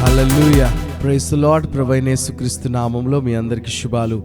Hallelujah. Praise the lord. ప్రభువైన యేసుక్రీస్తు నామములో మీ అందరికీ శుభాలు,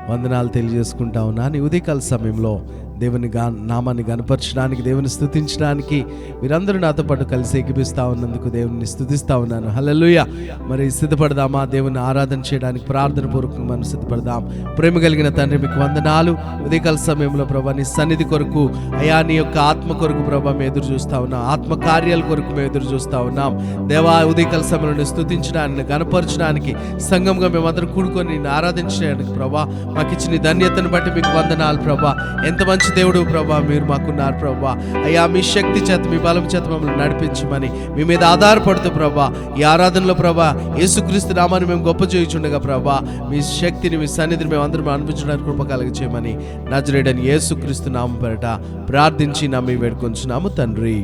వందనాలు తెలియజేసుకుంటా ఉన్నాను. ఈ ఉదయకాల సమయంలో దేవుని నామాన్ని గణపరచడానికి, దేవుని స్తుతించడానికి మీరందరూ నాతో పాటు కలిసి ఎగిపిస్తూ ఉన్నందుకు దేవుని స్తుతిస్తూ ఉన్నాను. హల్లెలూయా. మరి సిద్ధపడదామా? దేవుని ఆరాధన చేయడానికి ప్రార్థన పూర్వకంగా మనం సిద్ధపడదాం. ప్రేమ కలిగిన తండ్రి, మీకు వందనాలు. ఉదయకాల సమయంలో ప్రభా నీ సన్నిధి కొరకు, అయా నీ యొక్క ఆత్మ కొరకు ప్రభా మేము ఎదురు చూస్తూ ఉన్నాం. ఆత్మ కార్యాల కొరకు మేము ఎదురు చూస్తూ ఉన్నాం. దేవా, ఉదయకాల సమయంలో స్తుతించడానికి, గణపరచడానికి, సంఘంగా మేమందరం కూడుకొని నిన్ను ఆరాధించడానికి ప్రభా మాకు ఇచ్చిన ధన్యతను బట్టి మీకు వందనాలు ప్రభా. ఎంత మంచి దేవుడు ప్రభా మీరు మాకున్నారు ప్రభా. అయ్యా, మీ శక్తి చేత, మీ బలం చేత మమ్మల్ని నడిపించమని మీ మీద ఆధారపడుతూ ప్రభా ఈ ఆరాధనలో ప్రభా యేసుక్రీస్తు నామాన్ని మేము గొప్ప చేయుచుండగా ప్రభా మీ శక్తిని, మీ సన్నిధిని మేము అందరం అనిపించడానికి కృప కలుగచేయమని నజరేయుడైన యేసుక్రీస్తు నామం పేరట ప్రార్థించి నమ్మి వేడుకొంచున్నాము తండ్రి.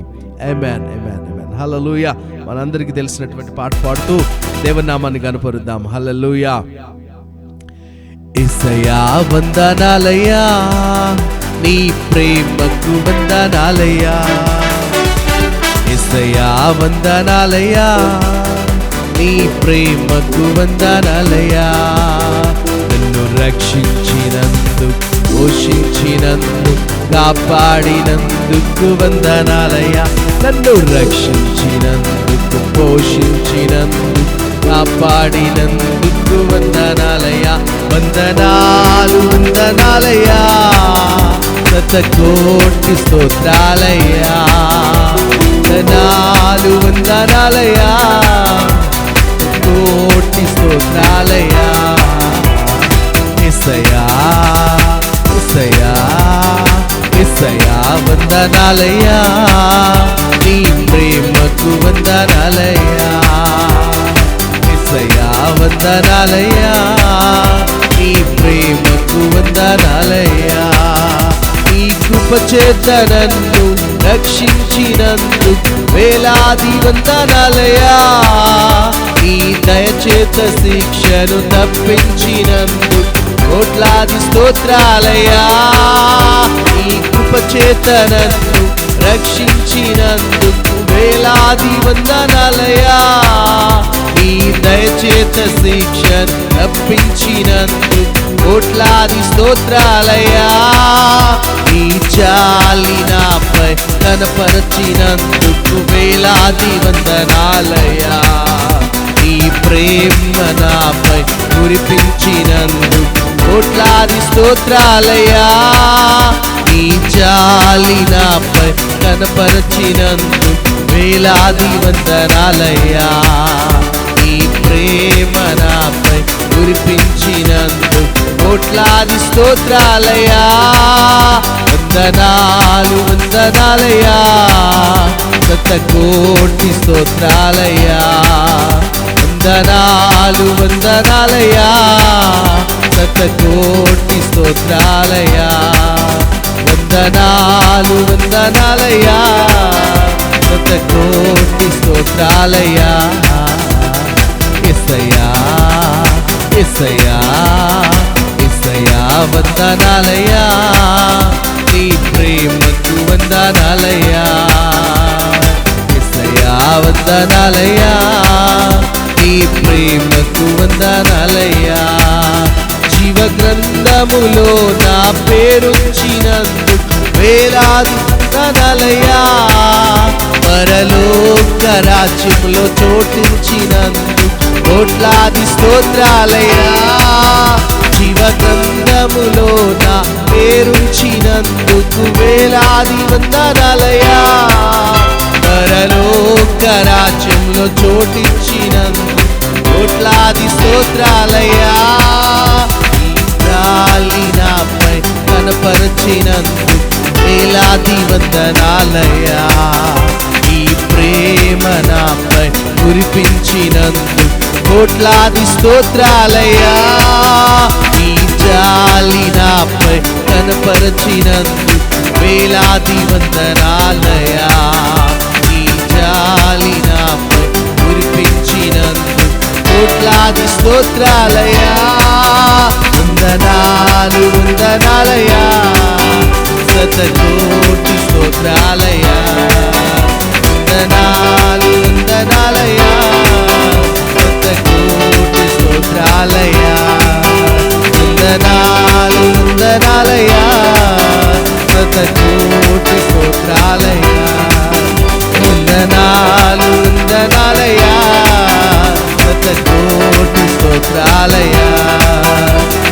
ఆమేన్, ఆమేన్, ఆమేన్. హల్లెలూయా. మనందరికీ తెలిసినటువంటి పాట పాడుతూ దేవుని నామాన్ని కనపరుద్దాం. హల్లెలూయా. యేసయ్యా వందనాలయ్యా, నీ ప్రేమకు వందనాలయ్యా. యేసయ్యా వందనాలయ్యా, నీ ప్రేమకు వందనాలయ్యా. నన్ను రక్షించినందుకు, పోషించినందుకు, కాపాడినందుకు వందనాలయ్యా. నన్ను రక్షించినందుకు, పోషించినందుకు, కాపాడినందుకు వందనాలయ్యా. వందనాలు, వందనాలయ్యా, శతకోటి స్తోత్రాలయ్యా. వందనాలు, వందనాలయ్యా, కోటి స్తోత్రాలయ్యా. యేసయ్యా, యేసయ్యా, యేసయ్యా వందనాలయ్యా, నీ ప్రేమకు వందనాలయ్యా. యేసయ్యా వందనాలయ్యా, నీ ప్రేమకు వందనాలయ్యా. నీ కృప చేత నన్ను రక్షించినందుకు వేలాది వందనాలయ్యా. నీ దయచేత శిక్షను తప్పించినందుకు కోట్లాది స్తోత్రాలయ్యా. నీ కృప చేత నన్ను రక్షించినందుకు వేలాది వందనాలయ్యా. నీ దయచేత శిక్షను తప్పించినందుకు కోట్లాది స్తోత్రాలయ్యా. నీ జాలి నాపై కనపరచినందుకు వేలాది వందనాలయ్యా. నీ ప్రేమ నాపై కురిపించినందుకు కోట్లాది స్తోత్రాలయ్యా. నీ జాలి నాపై కనపరచినందుకు వేలాది వందనాలయ్యా. నీ ప్రేమ నాపై కురిపించినందుకు కోట్లాది స్తోత్రాలయ్యా. వందనాలు, వందనాలయ్యా, శతకోటి స్తోత్రాలయ్యా. వందనాలు, వందనాలయ్యా, శతకోటి స్తోత్రాలయ్యా. వందనాలు, వందనాలయ్యా, శతకోటి స్తోత్రాలయ్యా. యేసయ్యా, యేసయ్యా, యేసయ్యా వందనాలయ్యా, నీ ప్రేమకు వందనాలయ్యా. యేసయ్యా వందనాలయ్యా, నీ ప్రేమకు వందనాలయ్యా. జీవ గ్రంథములో నా పేరుంచినందుకు వేలాది వందనాలయ్యా. పరలోక రాజ్యములో చోటించినందుకు కోట్లాది స్తోత్రాలయ్యా. జీవ గ్రంథములో నా పేరుంచినందుకు వేలాది వందనాలయ్యా. పరలోక రాజ్యంలో చోటించినందుకు కోట్లాది స్తోత్రాలయ్యా. నీ జాలి నాపై కనపరచినందుకు వేలాది వందనాలయ్యా. నీ ప్రేమ నాపై కురిపించినందుకు కోట్లాది స్తోత్రాలయ్యా. నీ జాలి నాపై కనపరచినందుకు వేలాది వందనాలయ్యా. నీ జాలి నాపై కురిపించినందుకు కోట్లాది స్తోత్రాలయ్యా. వందనాలు, వందనాలయ్యా, శతకోటి స్తోత్రాలయ్యా. వందనాలు, వందనాలయ్యా, స్తోత్రాలయ్యా, వందనాలు వందనాలయ్యా, శతకోటి స్తోత్రాలయ్యా, వందనాలు వందనాలయ్యా, శతకోటి స్తోత్రాలయ్యా,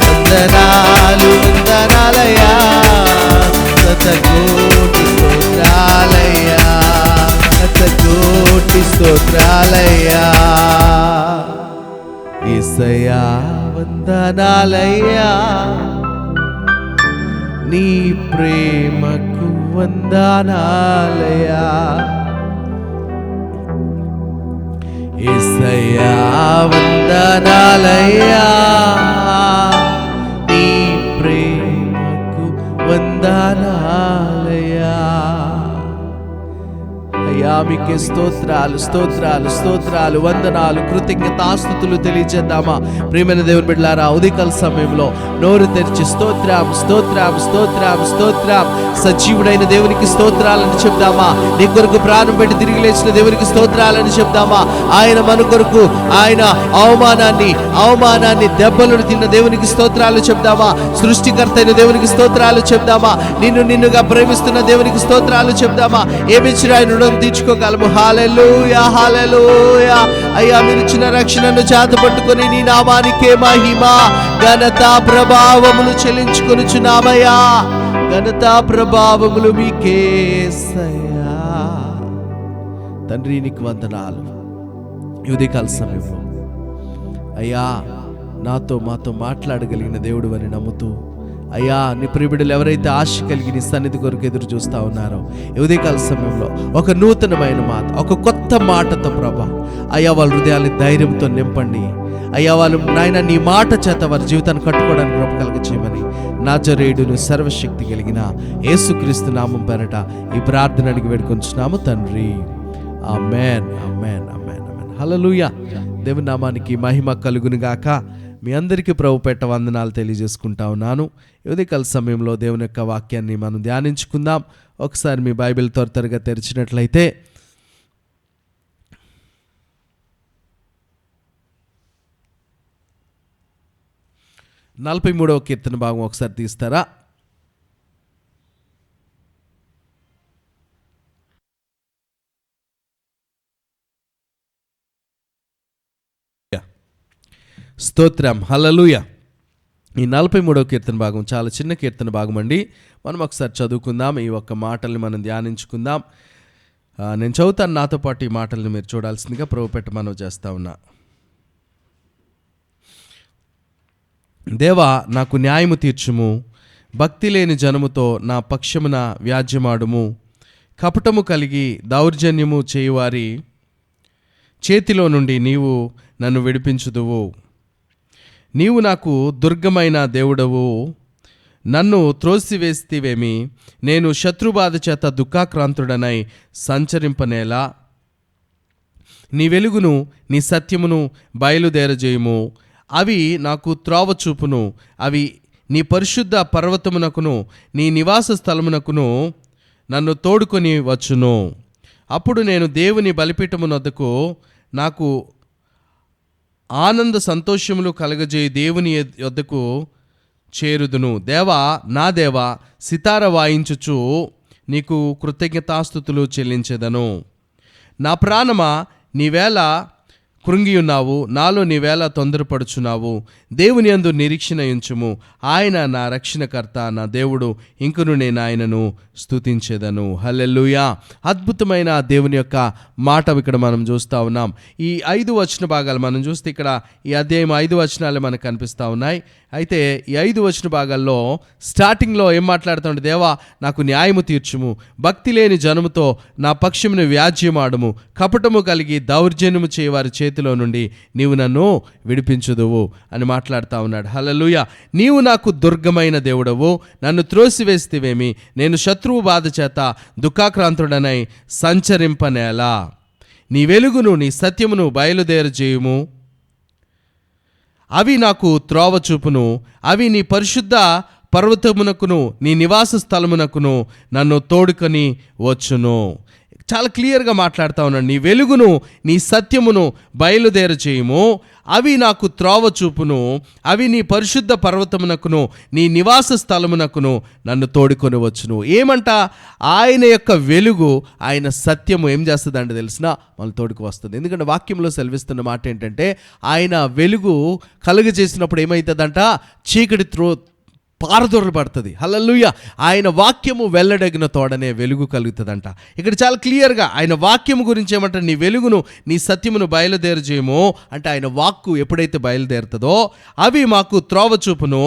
వందనాలు వందనాలయ్యా, శతకోటి స్తోత్రాలయ్యా, శతకోటి స్తోత్రాలయ్యా. యేసయ్యా వందనాలయ్యా, నీ ప్రేమకు వందనాలయ్యా. యేసయ్యా వందనాలయ్యా, నీ ప్రేమకు వందనాలయ్యా. అయ్యా మీకే స్తోత్రాలు స్తోత్రాలు స్తోత్రాలు వందనాలు కృతజ్ఞతాస్తుతులు తెలియజేద్దామా? ప్రియమైన దేవుని బిడ్డలారా, ఉదయకాల సమయంలో నోరు తెరిచి స్తోత్రం స్తోత్రం స్తోత్రం స్తోత్రం, సజీవుడైన దేవునికి స్తోత్రాలని చెప్దామా? నీ కొరకు ప్రాణం పెట్టి తిరిగి లేచిన దేవునికి స్తోత్రాలని చెప్దామా? ఆయన మన కొరకు ఆయన అవమానాన్ని దెబ్బలను తిన్న దేవునికి స్తోత్రాలు చెప్దామా? సృష్టికర్త అయిన దేవునికి స్తోత్రాలు చెప్దామా? నిన్నుగా ప్రేమిస్తున్న దేవునికి స్తోత్రాలు చెప్దామా? ఏమిచ్చిన ఆయన రుణం తీర్చుకోగలము. హల్లెలూయా హల్లెలూయా. అయ్యా మీరిచ్చిన రక్షణను చేతపట్టుకొని నీ నామానికే మహిమ ఘనత ప్రభావములు చెల్లించుకొనుచున్నామయ్యా. ఘనత ప్రభావములు మీకే యేసయ్యా. తండ్రి నీకు వందనాలు. ఈ ఉదయకాల సమయంలో అయ్యా మాతో మాట్లాడగలిగిన దేవుడు అని నమ్ముతూ, అయ్యా నీ ప్రియబిడ్డలు ఎవరైతే ఆశ కలిగి నీ సన్నిధి కొరకు ఎదురు చూస్తూ ఉన్నారో, ఈ ఉదయకాల సమయంలో ఒక నూతనమైన మాట, ఒక కొత్త మాటతో ప్రభా అయ్యా వాళ్ళ హృదయాన్ని ధైర్యంతో నింపండి. అయ్యా వాళ్ళు నాయన నీ మాట చేత వారి జీవితాన్ని కట్టుకోవడానికి కృప కలుగ చేయమని నజరేయుడును సర్వశక్తి కలిగిన యేసుక్రీస్తు నామం పేరట ఈ ప్రార్థన అడిగి వేడుకొంచున్నాము తండ్రి. ఆమేన్ ఆమేన్ ఆమేన్ ఆమేన్. హల్లెలూయా. దేవుని నామానికి మహిమ కలుగును గాక. మీ అందరికీ ప్రభు పెట్ట వందనాలు తెలియజేసుకుంటా ఉన్నాను. ఉదయకాల సమయంలో దేవుని యొక్క వాక్యాన్ని మనం ధ్యానించుకుందాం. ఒకసారి మీ బైబిల్ త్వరగా తెరిచినట్లయితే 43వ కీర్తన భాగం ఒకసారి తీస్తారా? స్తోత్రం హల్లెలూయా. ఈ 43వ కీర్తన భాగం చాలా చిన్న కీర్తన భాగం అండి. మనం ఒకసారి చదువుకుందాం. ఈ ఒక్క మాటల్ని మనం ధ్యానించుకుందాం. నేను చదువుతాను, నాతో పాటు ఈ మాటల్ని మీరు చూడాల్సిందిగా ప్రభు పెట్ట మనవి చేస్తా ఉన్నా. దేవా నాకు న్యాయము తీర్చుము, భక్తి లేని జనముతో నా పక్షమున వ్యాజ్యమాడుము. కపటము కలిగి దౌర్జన్యము చేయువారి చేతిలో నుండి నీవు నన్ను విడిపించుదువు. నీవు నాకు దుర్గమైన దేవుడవు, నన్ను త్రోసివేస్తివేమి. నేను శత్రుబాధ చేత దుఃఖాక్రాంతుడనై సంచరింపనేలా. నీ వెలుగును నీ సత్యమును బయలుదేరజేయుము. అవి నాకు త్రోవ చూపును. అవి నీ పరిశుద్ధ పర్వతమునకును నీ నివాస స్థలమునకును నన్ను తోడుకొని వచ్చును. అప్పుడు నేను దేవుని బలిపీఠమునొద్దకు నాకు ఆనంద సంతోషములు కలగజేయి దేవుని యొద్దకు చేరుదును. దేవా నా దేవా, సితార వాయించుచు నీకు కృతజ్ఞతాస్తుతులు చెల్లించెదను. నా ప్రాణమా నీవేళ కృంగియున్నావు, నాలో నీవేళ తొందరపడుచున్నావు. దేవుని యందు నిరీక్షణ ఉంచుము. ఆయన నా రక్షణకర్త, నా దేవుడు, ఇంకను నేను ఆయనను స్తుతించెదను. హల్లెలూయా. అద్భుతమైన దేవుని యొక్క మాట ఇక్కడ మనం చూస్తూ ఉన్నాం. ఈ 5 వచన భాగాలు మనం చూస్తే ఇక్కడ ఈ అధ్యాయం 5 వచనాలు మనకు కనిపిస్తూ ఉన్నాయి. అయితే ఈ 5 వచన భాగాల్లో స్టార్టింగ్లో ఏం మాట్లాడుతుంటే, దేవా నాకు న్యాయము తీర్చుము, భక్తి లేని జనముతో నా పక్షమును వ్యాజ్యమాడుము, కపటము కలిగి దౌర్జన్యము చేయవారి చేతిలో నుండి నీవు నన్ను విడిపించుదువు అని మాట్లాడుతూ ఉన్నాడు. హల్లెలూయా. నీవు నాకు దుర్గమైన దేవుడవు, నన్ను త్రోసివేస్తివేమి. నేను శత్రువు బాధ చేత దుఃఖాక్రాంతుడనై సంచరింపనేలా. నీ వెలుగును నీ సత్యమును బయలుదేరజేయుము. అవి నాకు త్రోవ చూపును. అవి నీ పరిశుద్ధ పర్వతమునకును నీ నివాస స్థలమునకును నన్ను తోడుకొని వచ్చును. చాలా క్లియర్గా మాట్లాడుతూ ఉన్నాడు. నీ వెలుగును నీ సత్యమును బయలుదేర చేయము, అవి నాకు త్రోవ చూపును, అవి నీ పరిశుద్ధ పర్వతమునకును నీ నివాస స్థలమునకును నన్ను తోడుకొని వచ్చును. ఏమంట? ఆయన యొక్క వెలుగు, ఆయన సత్యము ఏం చేస్తుందంటే తెలిసిన మన తోడుకు వస్తుంది. ఎందుకంటే వాక్యంలో సెలవిస్తున్న మాట ఏంటంటే, ఆయన వెలుగు కలుగజేసినప్పుడు ఏమవుతుందంట? చీకటి పారదొరలు పడుతుంది. హల్లెలూయా. ఆయన వాక్యము వెల్లడగిన తోడనే వెలుగు కలుగుతుందంట. ఇక్కడ చాలా క్లియర్గా ఆయన వాక్యము గురించి ఏమంటారు? నీ వెలుగును నీ సత్యమును బయలుదేరు చేయము అంటే, ఆయన వాక్కు ఎప్పుడైతే బయలుదేరుతుందో అవి మాకు త్రోవ చూపును,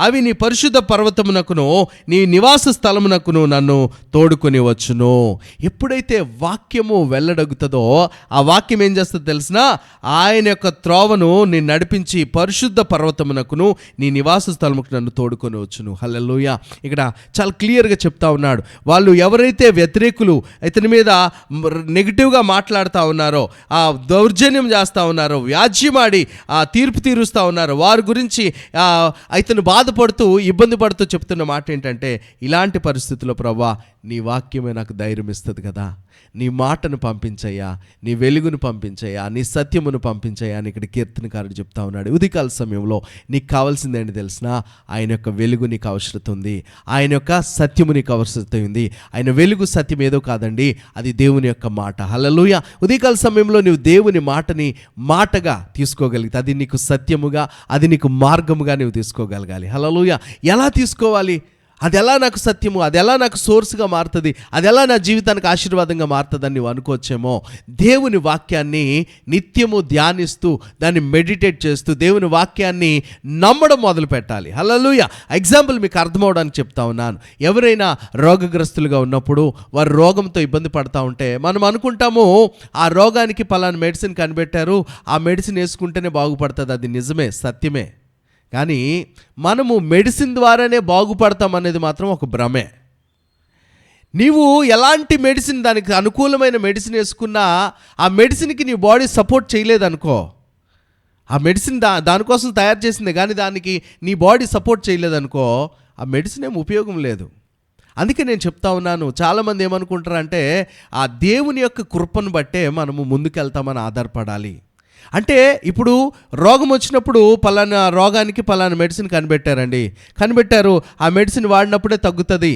అవి నీ పరిశుద్ధ పర్వతమునకును నీ నివాస స్థలమునకును నన్ను తోడుకొని వచ్చును. ఎప్పుడైతే వాక్యము వెల్లడగుతుందో ఆ వాక్యం ఏం చేస్తుందో తెలిసిన? ఆయన యొక్క త్రోవను నేను నడిపించి పరిశుద్ధ పర్వతమునకును నీ నివాస స్థలముకు నన్ను తోడుకొని వచ్చును. హల్లెలూయా. ఇక్కడ చాలా క్లియర్గా చెప్తా ఉన్నాడు. వాళ్ళు ఎవరైతే వ్యతిరేకులు ఇతని మీద నెగిటివ్గా మాట్లాడుతూ ఉన్నారో, ఆ దౌర్జన్యం చేస్తూ ఉన్నారో, వ్యాజ్యమాడి ఆ తీర్పు తీరుస్తూ ఉన్నారో, వారి గురించి ఇతను బాధపడుతూ ఇబ్బంది పడుతూ చెప్తున్న మాట ఏంటంటే, ఇలాంటి పరిస్థితుల్లో ప్రభువా నీ వాక్యమే నాకు ధైర్యం ఇస్తుంది కదా, నీ మాటను పంపించయ్యా, నీ వెలుగును పంపించయ్యా, నీ సత్యమును పంపించయ్యా అని ఇక్కడ కీర్తనకారుడు చెప్తా ఉన్నాడు. ఉదయకాల సమయంలో నీకు కావాల్సింది ఏంటి తెలిసిన? ఆయన యొక్క వెలుగు నీకు అవసరం ఉంది, ఆయన యొక్క సత్యము నీకు అవసరం ఉంది. ఆయన వెలుగు సత్యం ఏదో కాదండి, అది దేవుని యొక్క మాట. హల్లెలూయా. ఉదయకాల సమయంలో నువ్వు దేవుని మాటని మాటగా తీసుకోగలిగితే అది నీకు సత్యముగా, అది నీకు మార్గముగా నువ్వు తీసుకోగలగాలి. హల్లెలూయా. ఎలా తీసుకోవాలి? అది ఎలా నాకు సత్యము, అది ఎలా నాకు సోర్స్గా మారుతుంది, అది ఎలా నా జీవితానికి ఆశీర్వాదంగా మారుతుందని నువ్వు అనుకోవచ్చేమో. దేవుని వాక్యాన్ని నిత్యము ధ్యానిస్తూ దాన్ని మెడిటేట్ చేస్తూ దేవుని వాక్యాన్ని నమ్మడం మొదలు పెట్టాలి. హల్లెలూయా. ఎగ్జాంపుల్ మీకు అర్థమవడానికి చెప్తా ఉన్నాను. ఎవరైనా రోగగ్రస్తులుగా ఉన్నప్పుడు వారు రోగంతో ఇబ్బంది పడతా ఉంటే మనం అనుకుంటాము ఆ రోగానికి పలానా మెడిసిన్ కనిపెట్టారు, ఆ మెడిసిన్ వేసుకుంటేనే బాగుపడుతుంది. అది నిజమే, సత్యమే. కానీ మనము మెడిసిన్ ద్వారానే బాగుపడతాం అనేది మాత్రం ఒక భ్రమే. నీవు ఎలాంటి మెడిసిన్, దానికి అనుకూలమైన మెడిసిన్ వేసుకున్నా ఆ మెడిసిన్కి నీ బాడీ సపోర్ట్ చేయలేదనుకో, ఆ మెడిసిన్ దానికోసం తయారు చేసిందే కానీ దానికి నీ బాడీ సపోర్ట్ చేయలేదనుకో, ఆ మెడిసిన్ ఏం ఉపయోగం లేదు. అందుకే నేను చెప్తా ఉన్నాను, చాలామంది ఏమనుకుంటారంటే ఆ దేవుని యొక్క కృపను బట్టే మనము ముందుకెళ్తామని ఆధారపడాలి. అంటే ఇప్పుడు రోగం వచ్చినప్పుడు పలానా రోగానికి పలానా మెడిసిన్ కనిపెట్టారు, ఆ మెడిసిన్ వాడినప్పుడే తగ్గుతుంది.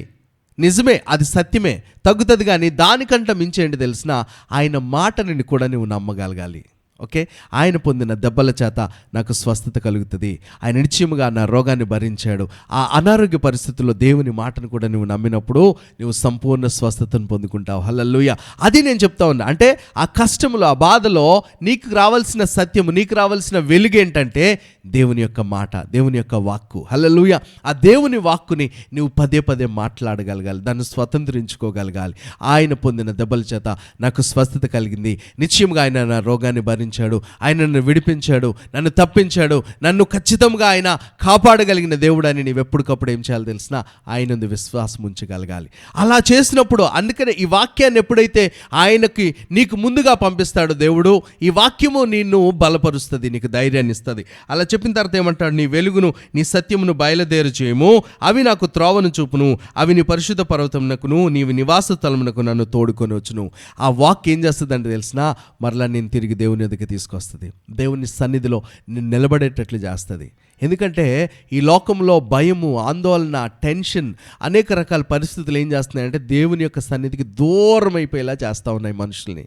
నిజమే, అది సత్యమే, తగ్గుతుంది. కానీ దానికంటే మించేంటి తెలిసిన? ఆయన మాటని కూడా నువ్వు నమ్మగలగాలి. ఓకే, ఆయన పొందిన దెబ్బల చేత నాకు స్వస్థత కలుగుతుంది, ఆయన నిశ్చయముగా నా రోగాన్ని భరించాడు. ఆ అనారోగ్య పరిస్థితుల్లో దేవుని మాటను కూడా నువ్వు నమ్మినప్పుడు నువ్వు సంపూర్ణ స్వస్థతను పొందుకుంటావు. హల్లెలూయా. అది నేను చెప్తా ఉన్నా. అంటే ఆ కష్టములో, ఆ బాధలో నీకు రావాల్సిన సత్యము, నీకు రావాల్సిన వెలుగు ఏంటంటే దేవుని యొక్క మాట, దేవుని యొక్క వాక్కు. హల్లెలూయా. ఆ దేవుని వాక్కుని నువ్వు పదే పదే మాట్లాడగలగాలి, దాన్ని స్వతంత్రించుకోగలగాలి. ఆయన పొందిన దెబ్బల చేత నాకు స్వస్థత కలిగింది, నిశ్చయముగా ఆయన నా రోగాన్ని భరించాడు, ఆయన నన్ను విడిపించాడు, నన్ను తప్పించాడు, నన్ను ఖచ్చితంగా ఆయన కాపాడగలిగిన దేవుడు అని నీవు ఎప్పటికప్పుడు ఏం చేయాలి తెలిసిన? ఆయన విశ్వాసం ఉంచగలగాలి. అలా చేసినప్పుడు, అందుకనే ఈ వాక్యాన్ని ఎప్పుడైతే ఆయనకి నీకు ముందుగా పంపిస్తాడో దేవుడు, ఈ వాక్యము నిన్ను బలపరుస్తుంది, నీకు ధైర్యాన్ని ఇస్తుంది. అలా చెప్పిన తర్వాత ఏమంటాడు? నీ వెలుగును నీ సత్యమును బయలుదేరు చేయము, అవి నాకు త్రోవను చూపును, అవి నీ పరిశుద్ధ పర్వతమునకును నీవు నివాస స్థలమునకు నన్ను తోడుకొని వచ్చును. ఆ వాక్ ఏం చేస్తుందంటే తెలిసిన? మరలా నేను తిరిగి దేవుని ఎదుగు తీసుకొస్తుంది, దేవుని సన్నిధిలో నేను నిలబడేటట్లు చేస్తుంది. ఎందుకంటే ఈ లోకంలో భయము, ఆందోళన, టెన్షన్, అనేక రకాల పరిస్థితులు ఏం చేస్తున్నాయంటే దేవుని యొక్క సన్నిధికి దూరం అయిపోయేలా చేస్తూ ఉన్నాయి మనుషుల్ని.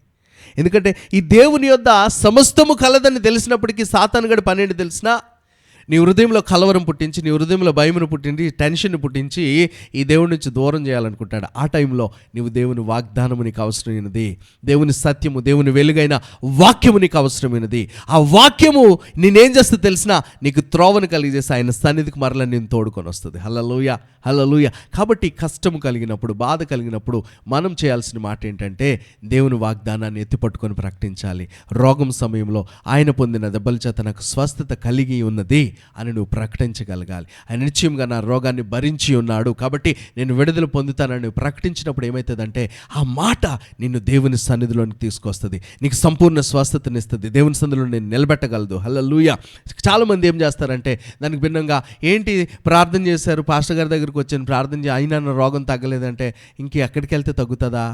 ఎందుకంటే ఈ దేవుని యొద్ద సమస్తము కలదని తెలిసినప్పటికీ సాతానుగాడి పని ఏంటి తెలిసినా? నీ హృదయంలో కలవరం పుట్టించి, నీ హృదయంలో భయమును పుట్టించి, టెన్షన్ పుట్టించి ఈ దేవుడి నుంచి దూరం చేయాలనుకుంటాడు. ఆ టైంలో నీవు దేవుని వాగ్దానము నీకు అవసరమైనది, దేవుని సత్యము, దేవుని వెలుగైన వాక్యము నీకు అవసరమైనది. ఆ వాక్యము నేనేం చేస్తే తెలిసినా నీకు త్రోవను కలిగజేసి ఆయన సన్నిధికి మరలా నేను తోడుకొని వస్తుంది. హల్లెలూయా, హల్లెలూయా. కాబట్టి కష్టము కలిగినప్పుడు, బాధ కలిగినప్పుడు మనం చేయాల్సిన మాట ఏంటంటే దేవుని వాగ్దానాన్ని ఎత్తిపట్టుకొని ప్రకటించాలి. రోగం సమయంలో ఆయన పొందిన దెబ్బల చేత నాకు స్వస్థత కలిగి ఉన్నది అని నువ్వు ప్రకటించగలగాలి. ఆయన నిశ్చయంగా నా రోగాన్ని భరించి ఉన్నాడు కాబట్టి నేను విడుదల పొందుతానని ప్రకటించినప్పుడు ఏమవుతుందంటే ఆ మాట నిన్ను దేవుని సన్నిధిలోనికి తీసుకొస్తుంది, నీకు సంపూర్ణ స్వస్థతనిస్తుంది, దేవుని సన్నిధిలో నేను నిలబెట్టగలదు. హల్లెలూయా. చాలామంది ఏం చేస్తారంటే దానికి భిన్నంగా, ఏంటి ప్రార్థన చేశారు, పాస్టర్ గారి దగ్గరికి వచ్చాను, ప్రార్థన అయినా నా రోగం తగ్గలేదంటే ఇంక ఎక్కడికి వెళ్తే తగ్గుతుందా?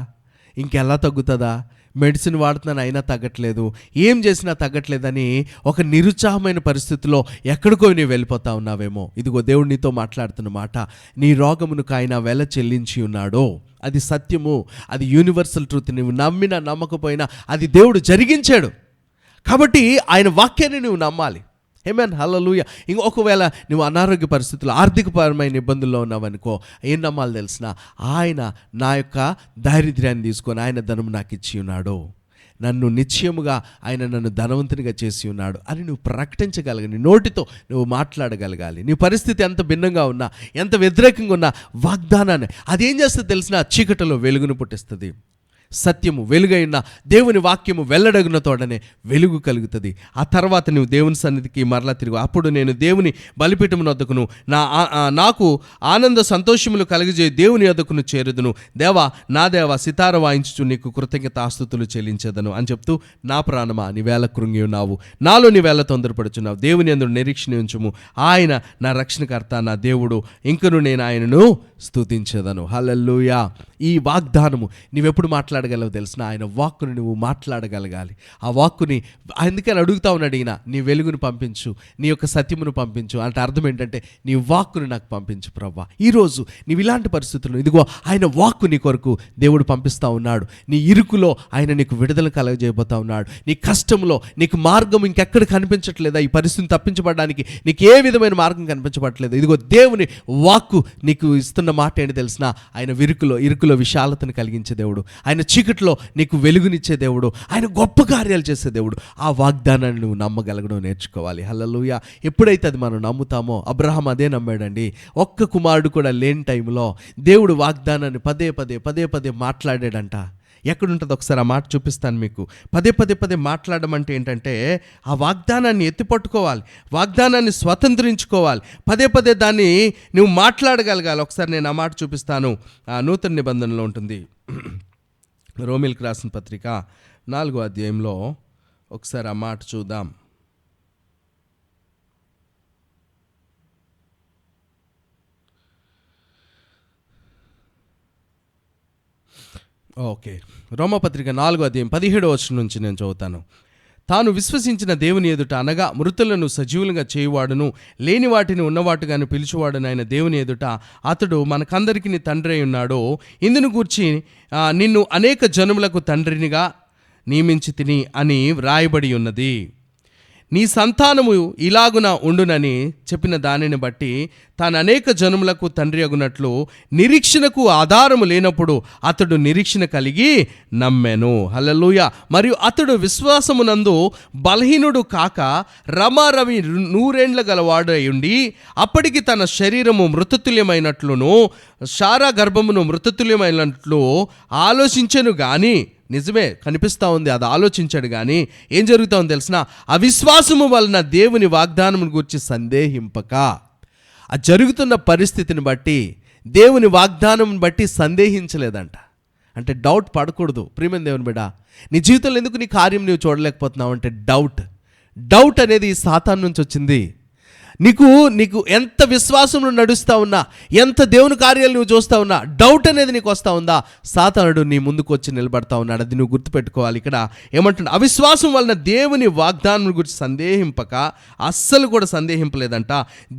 ఇంకెలా తగ్గుతుందా, మెడిసిన్ వాడుతున్నాను అయినా తగ్గట్లేదు, ఏం చేసినా తగ్గట్లేదని ఒక నిరుత్సాహమైన పరిస్థితిలో ఎక్కడికో నీవు వెళ్ళిపోతా ఉన్నావేమో. ఇదిగో దేవుడు నీతో మాట్లాడుతున్న మాట, నీ రోగమునకు ఆయన వెల చెల్లించి ఉన్నాడో. అది సత్యము, అది యూనివర్సల్ ట్రూత్. నువ్వు నమ్మినా నమ్మకపోయినా అది దేవుడు జరిగించాడు. కాబట్టి ఆయన వాక్యాన్ని నువ్వు నమ్మాలి. ఆమేన్, హల్లెలూయా. ఒకవేళ నువ్వు అనారోగ్య పరిస్థితుల్లో ఆర్థికపరమైన ఇబ్బందుల్లో ఉన్నావనుకో, ఏం నమ్మాలి తెలిసిన, ఆయన నా యొక్క దారిద్ర్యాన్ని తీసుకొని ఆయన ధనం నాకు ఇచ్చి ఉన్నాడు, నన్ను నిశ్చయముగా ఆయన నన్ను ధనవంతునిగా చేసి ఉన్నాడు అని నువ్వు ప్రకటించగలగాలి. నీ నోటితో నువ్వు మాట్లాడగలగాలి. నీ పరిస్థితి ఎంత భిన్నంగా ఉన్నా, ఎంత వ్యతిరేకంగా ఉన్నా, వాగ్దానాన్ని అదేం చేస్తుంది తెలిసిన, చీకటిలో వెలుగును పుట్టిస్తుంది. సత్యము వెలుగైన దేవుని వాక్యము వెల్లడగిన తోడనే వెలుగు కలుగుతుంది. ఆ తర్వాత నువ్వు దేవుని సన్నిధికి మరలా తిరుగు. అప్పుడు నేను దేవుని బలిపీఠము వద్దకును నాకు ఆనంద సంతోషములు కలిగజే దేవుని వద్దకును చేరుదును. దేవా, నా దేవా, సితార వాయించుచు నీకు కృతజ్ఞతాస్తుతులు చెల్లించేదను అని చెప్తూ, నా ప్రాణమా నీవేళ కృంగి ఉన్నావు, నాలో నీవేళ తొందరపడుచున్నావు, దేవుని యందు నిరీక్షణ ఉంచుము, ఆయన నా రక్షణకర్త, నా దేవుడు, ఇంకను నేను ఆయనను స్తుతించేదను. హల్లెలూయా. ఈ వాగ్దానము నువ్వెప్పుడు మాట్లాడగలవు తెలిసిన, ఆయన వాక్కుని నువ్వు మాట్లాడగలగాలి. ఆ వాక్కుని అందుకని అడుగుతా ఉన్నాడు ఈయన, నీ వెలుగును పంపించు, నీ యొక్క సత్యమును పంపించు అంటే అర్థం ఏంటంటే, నీ వాక్కుని నాకు పంపించు ప్రవ్వా. ఈరోజు నీవు ఇలాంటి పరిస్థితుల్లో ఇదిగో ఆయన వాక్కు నీ కొరకు దేవుడు పంపిస్తూ ఉన్నాడు. నీ ఇరుకులో ఆయన నీకు విడుదల కలగజేయబోతా ఉన్నాడు. నీ కష్టంలో నీకు మార్గం ఇంకెక్కడ కనిపించట్లేదా, ఈ పరిస్థితిని తప్పించబడడానికి నీకు ఏ విధమైన మార్గం కనిపించబడట్లేదు, ఇదిగో దేవుని వాక్కు నీకు ఇస్తున్న మాట ఏంటి తెలిసిన, ఆయన ఇరుకులో విశాలతను కలిగించే దేవుడు, ఆయన చీకట్లో నీకు వెలుగునిచ్చే దేవుడు, ఆయన గొప్ప కార్యాలు చేసే దేవుడు. ఆ వాగ్దానాన్ని నువ్వు నమ్మగలగడం నేర్చుకోవాలి. హల్లెలూయా. ఎప్పుడైతే అది మనం నమ్ముతామో, అబ్రహాం అదే నమ్మాడండి. ఒక్క కుమారుడు కూడా లేని టైంలో దేవుడు వాగ్దానాన్ని పదే పదే మాట్లాడాడంట. ఎక్కడుంటుంది ఒకసారి ఆ మాట చూపిస్తాను మీకు. పదే మాట్లాడడం అంటే ఏంటంటే, ఆ వాగ్దానాన్ని ఎత్తిపట్టుకోవాలి, వాగ్దానాన్ని స్వతంత్రించుకోవాలి, పదే దాన్ని నువ్వు మాట్లాడగలగాలి. ఒకసారి నేను ఆ మాట చూపిస్తాను. ఆ నూతన నిబంధనలో ఉంటుంది, రోమీయులకు రాసిన పత్రిక 4వ అధ్యాయంలో ఒకసారి ఆ మాట చూద్దాం. ఓకే, రోమపత్రిక 4వ అధ్యాయం 17వ వచనం నుంచి నేను చదువుతాను. తాను విశ్వసించిన దేవుని ఎదుట, అనగా మృతులను సజీవులుగా చేయువాడును, లేని వాటిని ఉన్నవాటుగాను పిలుచువాడును ఆయన దేవుని ఎదుట అతడు మనకందరికీ తండ్రి అయి ఉన్నాడు. ఇందును గూర్చి నిన్ను అనేక జనములకు తండ్రినిగా నియమించి తిని అని వ్రాయబడి ఉన్నది. నీ సంతానము ఇలాగున ఉండునని చెప్పిన దానిని బట్టి తాను అనేక జనములకు తండ్రి అగునట్లు నిరీక్షణకు ఆధారము లేనప్పుడు అతడు నిరీక్షణ కలిగి నమ్మెను. హల్లెలూయా. మరియు అతడు విశ్వాసమునందు బలహీనుడు కాక రమారవి 100 ఏండ్ల గలవాడు అయ్యుండి, అప్పటికి తన శరీరము మృతతుల్యమైనట్లును శారా గర్భమును మృతతుల్యమైనట్లు ఆలోచించెను గాని, నిజమే కనిపిస్తూ ఉంది, అది ఆలోచించాడు కానీ ఏం జరుగుతా ఉంది తెలిసిన, అవిశ్వాసము వలన దేవుని వాగ్దానం గురించి సందేహింపక, ఆ జరుగుతున్న పరిస్థితిని బట్టి దేవుని వాగ్దానం బట్టి సందేహించలేదంట. అంటే డౌట్ పడకూడదు. ప్రియమైన దేవుని బిడ్డ, నీ జీవితంలో ఎందుకు నీ కార్యం నువ్వు చూడలేకపోతున్నావు అంటే డౌట్ అనేది సాతాను నుంచి వచ్చింది. నీకు ఎంత విశ్వాసంలో నడుస్తూ ఉన్నా, ఎంత దేవుని కార్యాలు నువ్వు చూస్తూ ఉన్నా, డౌట్ అనేది నీకు వస్తూ ఉందా, సాతానుడు నీ ముందుకు వచ్చి నిలబడతా ఉన్నాడు. అది నువ్వు గుర్తుపెట్టుకోవాలి. ఇక్కడ ఏమంటున్నా, అవిశ్వాసం వలన దేవుని వాగ్దానం గురించి సందేహింపక, అస్సలు కూడా సందేహింపలేదంట,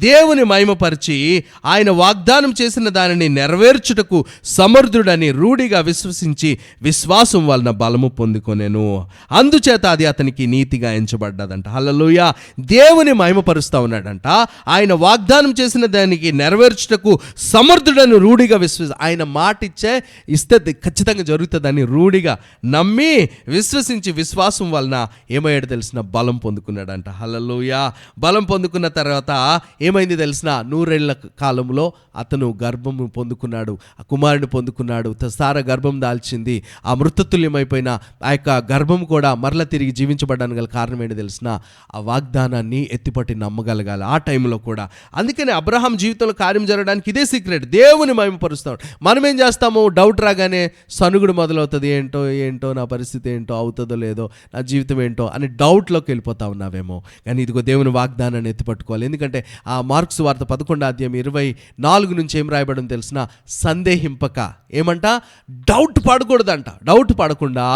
దేవుని మహిమపరిచి ఆయన వాగ్దానం చేసిన దానిని నెరవేర్చుటకు సమర్థుడని రూఢిగా విశ్వసించి విశ్వాసం వలన బలము పొందుకొనెను. అందుచేత అది అతనికి నీతిగా ఎంచబడ్డదంట. హల్లెలూయా. దేవుని మహిమపరుస్తూ ఉన్నాడంట. ఆయన వాగ్దానం చేసిన దానికి నెరవేర్చుటకు సమర్థుడని రూఢిగా ఆయన మాట ఇస్తే ఖచ్చితంగా జరుగుతుందని రూఢిగా నమ్మి విశ్వసించి విశ్వాసం వలన ఏమయ్యాడు తెలిసిన, బలం పొందుకున్నాడంట. హల్లెలూయా. బలం పొందుకున్న తర్వాత ఏమైంది తెలిసిన, 100 ఏళ్ల కాలంలో అతను గర్భము పొందుకున్నాడు, ఆ కుమారుని పొందుకున్నాడు. సార గర్భం దాల్చింది. ఆ మృతతుల్యమైపోయిన ఆ యొక్క గర్భం కూడా మరల తిరిగి జీవించబడడానికి గల కారణం ఏంటి తెలిసిన, ఆ వాగ్దానాన్ని ఎత్తిపట్టి నమ్మగలగాలి. ఆ టైంలో కూడా. అందుకని అబ్రహాం జీవితంలో కార్యం జరగడానికి ఇదే సీక్రెట్, దేవుని మహిమపరుస్తాడు. మనం ఏం చేస్తాము, డౌట్ రాగానే సనుగుడు మొదలవుతుంది, ఏంటో నా పరిస్థితి ఏంటో, అవుతుందో లేదో, నా జీవితం ఏంటో అని డౌట్లోకి వెళ్ళిపోతా ఉన్నావేమో. కానీ ఇదిగో దేవుని వాగ్దానాన్ని ఎత్తిపట్టుకోవాలి. ఎందుకంటే ఆ మార్క్స్ వార్త 11:24 నుంచి ఏం రాయబడని తెలిసిన, సందేహింపక, ఏమంట, డౌట్ పడకూడదంట. డౌట్ పడకుండా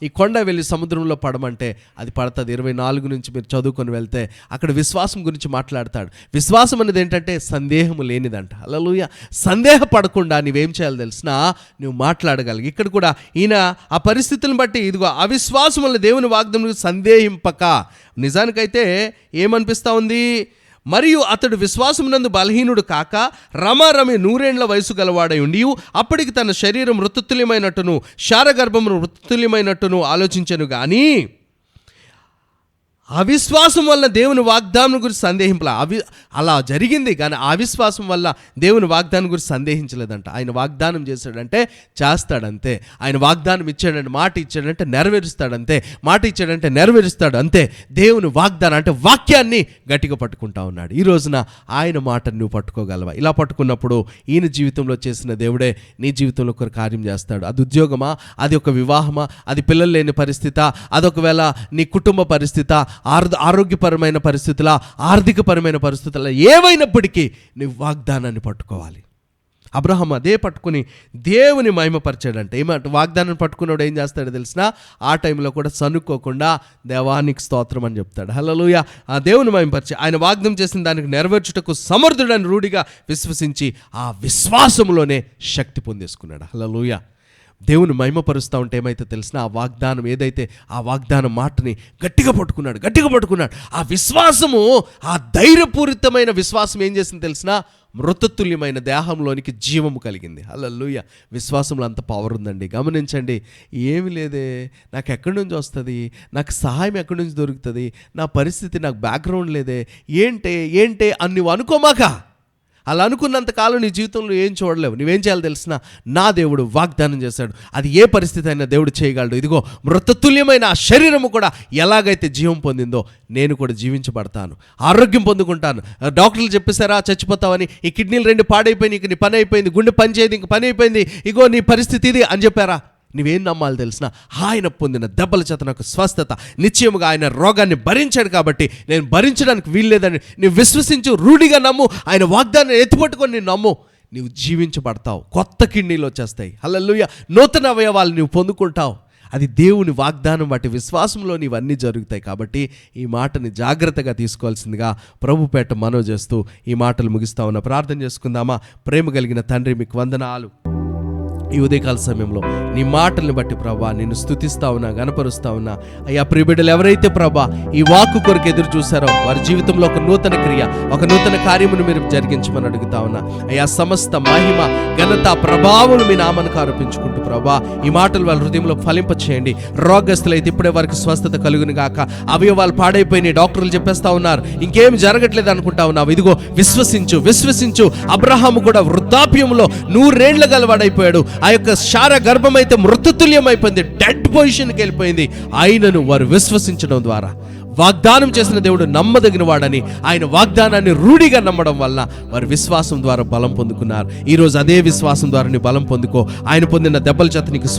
ఈ కొండ వెళ్ళి సముద్రంలో పడమంటే అది పడుతుంది. 24 నుంచి మీరు చదువుకొని వెళ్తే అక్కడ విశ్వాసం గురించి మాట్లాడతాడు. విశ్వాసం అనేది ఏంటంటే సందేహము లేనిదంట. హల్లెలూయా. సందేహపడకుండా నువ్వేం చేయాలి తెలిసిన, నువ్వు మాట్లాడగలిగి. ఇక్కడ కూడా ఈయన ఆ పరిస్థితులను బట్టి ఇదిగో అవిశ్వాసం వల్ల దేవుని వాగ్దానం సందేహింపక, నిజానికైతే ఏమనిపిస్తూ ఉంది, మరియు అతడు విశ్వాసమునందు బలహీనుడు కాక రమారమి 100 ఏండ్ల వయసు గలవాడై ఉండి అప్పటికి తన శరీరం మృతతుల్యమైనట్టును శారగర్భమును మృతతుల్యమైనట్టును ఆలోచించను కానీ అవిశ్వాసం వల్ల దేవుని వాగ్దానం గురించి సందేహింపల. అలా జరిగింది కానీ అవిశ్వాసం వల్ల దేవుని వాగ్దానం గురించి సందేహించలేదంట. ఆయన వాగ్దానం చేశాడంటే చేస్తాడంతే. ఆయన వాగ్దానం ఇచ్చాడంటే, మాట ఇచ్చాడంటే నెరవేరుస్తాడంతే. మాట ఇచ్చాడంటే నెరవేరుస్తాడు అంతే. దేవుని వాగ్దానం అంటే వాక్యాన్ని గట్టిగా పట్టుకుంటా ఉన్నాడు. ఈ రోజున ఆయన మాటను నువ్వు పట్టుకోగలవా? ఇలా పట్టుకున్నప్పుడు ఈయన జీవితంలో చేసిన దేవుడే నీ జీవితంలో ఒక కార్యం చేస్తాడు. అది ఉద్యోగమా, అది ఒక వివాహమా, అది పిల్లలు లేని పరిస్థితా, అదొకవేళ నీ కుటుంబ పరిస్థితా, ఆరోగ్యపరమైన పరిస్థితుల, ఆర్థికపరమైన పరిస్థితుల, ఏవైనప్పటికీ నువ్వు వాగ్దానాన్ని పట్టుకోవాలి. అబ్రహాం అదే పట్టుకుని దేవుని మహిమపరిచాడంటే. ఏమంటే వాగ్దానం పట్టుకున్నాడు ఏం చేస్తాడో తెలిసిన, ఆ టైంలో కూడా సనుక్కోకుండా దేవానికి స్తోత్రం అని చెప్తాడు. హల్లెలూయా. ఆ దేవుని మహిమపరిచి ఆయన వాగ్దానం చేసిన దానికి నెరవేర్చుటకు సమర్థుడని రూఢిగా విశ్వసించి ఆ విశ్వాసంలోనే శక్తి పొందేసుకున్నాడు. హల్లెలూయా. దేవుని మహిమపరుస్తూ ఉంటే ఏమైతే తెలిసిన, ఆ వాగ్దానం ఏదైతే ఆ వాగ్దానం మాటని గట్టిగా పట్టుకున్నాడు. ఆ విశ్వాసము, ఆ ధైర్యపూరితమైన విశ్వాసం ఏం చేసింది తెలిసిన, మృతతుల్యమైన దేహంలోనికి జీవము కలిగింది. హల్లెలూయా. విశ్వాసంలో అంత పవర్ ఉందండి. గమనించండి. ఏమి లేదే, నాకు ఎక్కడి నుంచి వస్తుంది, నాకు సహాయం ఎక్కడి నుంచి దొరుకుతుంది, నా పరిస్థితి, నాకు బ్యాక్గ్రౌండ్ లేదే, ఏంటే అని నువ్వు అనుకోమాక. అలా అనుకున్నంతకాలం నీ జీవితంలో ఏం చూడలేవు. నువ్వేం చేయాలి తెలిసిన, నా దేవుడు వాగ్దానం చేశాడు, అది ఏ పరిస్థితి అయినా దేవుడు చేయగలడు. ఇదిగో మృతతుల్యమైన ఆ శరీరము కూడా ఎలాగైతే జీవం పొందిందో నేను కూడా జీవించబడతాను, ఆరోగ్యం పొందుకుంటాను. డాక్టర్లు చెప్పేశారా చచ్చిపోతావని, ఈ కిడ్నీలు 2 పాడైపోయినాయి, ఇంక నీ పని అయిపోయింది, గుండె పని చేయదు, ఇంక పని అయిపోయింది, ఇగో నీ పరిస్థితి ఇది అని చెప్పారా? నువ్వేం నమ్మాలి తెలిసిన, ఆయన పొందిన దెబ్బల చేత నాకు స్వస్థత, నిశ్చయముగా ఆయన రోగాన్ని భరించాడు కాబట్టి నేను భరించడానికి వీల్లేదని నువ్వు విశ్వసించు, రూఢిగా నమ్ము. ఆయన వాగ్దాన్ని ఎత్తిపట్టుకొని నేను నమ్ము, నువ్వు జీవించబడతావు. కొత్త కిడ్నీలు వచ్చేస్తాయి. హల్లెలూయా. నూతన అవయవాలు నువ్వు పొందుకుంటావు. అది దేవుని వాగ్దానం, వాటి విశ్వాసంలో నీవన్నీ జరుగుతాయి. కాబట్టి ఈ మాటని జాగ్రత్తగా తీసుకోవాల్సిందిగా ప్రభుపేట మనవి చేస్తూ ఈ మాటలు ముగిస్తా ఉన్నా. ప్రార్థన చేసుకుందామా? ప్రేమ కలిగిన తండ్రి, మీకు వందనాలు. ఈ ఉదయకాల సమయంలో నీ మాటల్ని బట్టి ప్రభా నేను స్తుతిస్తా ఉన్నా, గణపరుస్తా ఉన్నా. అయ్యా ప్రియబిడ్డలు ఎవరైతే ప్రభా ఈ వాక్కు కొరకు ఎదురు చూశారో వారి జీవితంలో ఒక నూతన క్రియ, ఒక నూతన కార్యమును మీరు జరిగించమని అడుగుతా ఉన్నా. అయ్యా సమస్త మహిమ, ఘనత, ప్రభావం మీ నామానికి ఆరోపించుకుంటూ ప్రభా ఈ మాటలు వాళ్ళ హృదయంలో ఫలింప చేయండి. రోగస్తులైతే ఇప్పుడే వారికి స్వస్థత కలుగును గాక. అవయవాలు పాడైపోయినాయి, డాక్టర్లు చెప్పేస్తా ఉన్నారు, ఇంకేం జరగట్లేదు అనుకుంటా ఉన్నావు. ఇదిగో విశ్వసించు. అబ్రహాము కూడా వృద్ధాప్యంలో 100 ఏండ్ల గలవాడైపోయాడు. ఆ యొక్క శార గర్భం అయితే మృతతుల్యం అయిపోయింది, డెడ్ పొజిషన్కి వెళ్ళిపోయింది. ఆయనను వారు విశ్వసించడం ద్వారా వాగ్దానం చేసిన దేవుడు నమ్మదగిన వాడని ఆయన వాగ్దానాన్ని రూఢిగా నమ్మడం వల్ల వారి విశ్వాసం ద్వారా బలం పొందుకున్నారు. ఈరోజు అదే విశ్వాసం ద్వారా నీ బలం పొందుకో. ఆయన పొందిన దెబ్బల చేత నీకు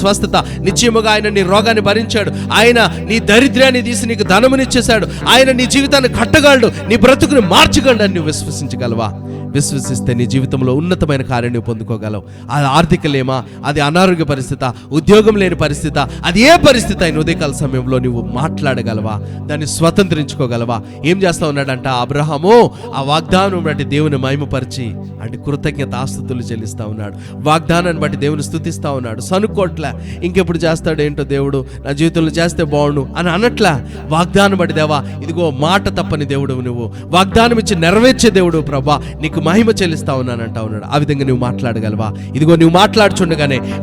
స్వస్థత, నిశ్చయముగా ఆయన నీ రోగాన్ని భరించాడు. ఆయన నీ దరిద్రాన్ని తీసి నీకు ధనమునిచ్చేశాడు. ఆయన నీ జీవితాన్ని కట్టగలడు, నీ బ్రతుకుని మార్చగలడు అని నువ్వు విశ్వసించగలవా? విశ్వసిస్తే నీ జీవితంలో ఉన్నతమైన కార్యాన్ని పొందుకోగలవు. అది ఆర్థికలేమా, అది అనారోగ్య పరిస్థితి, ఉద్యోగం లేని పరిస్థితి, అది ఏ పరిస్థితి అయిన ఉదయకాల సమయంలో నువ్వు మాట్లాడగలవా? దాన్ని స్వతంత్రించుకోగలవా? ఏం చేస్తా ఉన్నాడంట అబ్రహాము? ఆ వాగ్దానం బట్టి దేవుని మహిమపరిచి అంటే కృతజ్ఞత ఆస్తుతులు చెల్లిస్తా ఉన్నాడు. వాగ్దానాన్ని బట్టి దేవుని స్తుతిస్తా ఉన్నాడు. సనుకోట్లా ఇంకెప్పుడు చేస్తాడు ఏంటో దేవుడు, నా జీవితంలో చేస్తే బాగుండు అని అనట్లా. వాగ్దానం బట్టి దేవా ఇదిగో మాట తప్పని దేవుడు నువ్వు, వాగ్దానం ఇచ్చి నెరవేర్చే దేవుడు ప్రభా, నీకు నీకు మహిమ చెల్లిస్తా ఉన్నానంటా ఉన్నాడు. ఆ విధంగా నువ్వు మాట్లాడగలవా? ఇదిగో నువ్వు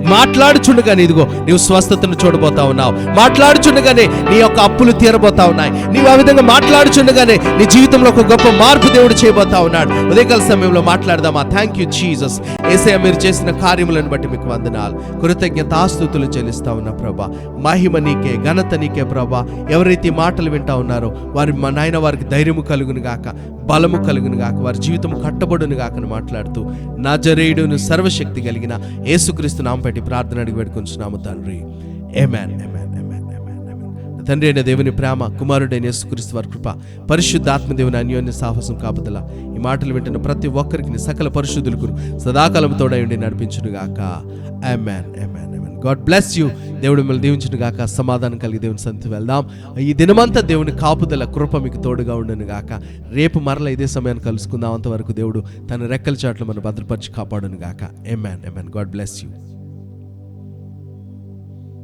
మాట్లాడుచుండగానే ఇదిగో నువ్వు స్వస్థతను చూడబోతా ఉన్నావు. మాట్లాడుచుండగానే నీ యొక్క అప్పులు తీరబోతా ఉన్నాయి. నీవు ఆ విధంగా మాట్లాడుచుండగానే నీ జీవితంలో ఒక గొప్ప మార్పు దేవుడు చేయబోతా ఉన్నాడు. ఉదయకాల సమయంలో మాట్లాడదామా? Thank you Jesus. యేసయ్య మీరు చేసిన కార్యములను బట్టి మీకు వందనాలు, కృతజ్ఞతాస్తుతులు చెల్లిస్తా ఉన్నా ప్రభా. మహిమ నీకే, ఘనత నీకే ప్రభా. ఎవరైతే మాటలు వింటా ఉన్నారో వారి మా నాయన వారికి ధైర్యము కలుగును గాక, బలము కలుగును గాక, వారి జీవితం కట్టబడును గాక అని మాట్లాడుతూ నజరేయుడును సర్వశక్తి కలిగిన యేసుక్రీస్తు నామం పెట్టి ప్రార్థన అడిగి పెట్టుకుంటున్నాము తండ్రి. ఆమేన్. తండ్రి అయిన దేవుని ప్రేమ, కుమారుడైన యేసుక్రీస్తు వారి కృప, పరిశుద్ధాత్మ దేవుని అన్యోన్య సాహసం కాపుదల ఈ మాటలు వింటున్న ప్రతి ఒక్కరికి సకల పరిశుద్ధులకు సదాకాలం తోడై ఉండి నడిపించును గాక. ఆమేన్. God bless you. దేవుడు మిమ్మల్ని దీవించును గాక. సమాధానం కలిగి దేవుని సన్నిధికి వెళ్దాం. ఈ దినమంతా దేవుని కాపుదల కృప మీకు తోడుగా ఉండును గాక. రేపు మరలా ఇదే సమయాన్ని కలుసుకుందాం. అంతవరకు దేవుడు తన రెక్కల చాట్లు మనం భద్రపరిచి కాపాడును గాక. ఆమేన్. God bless you.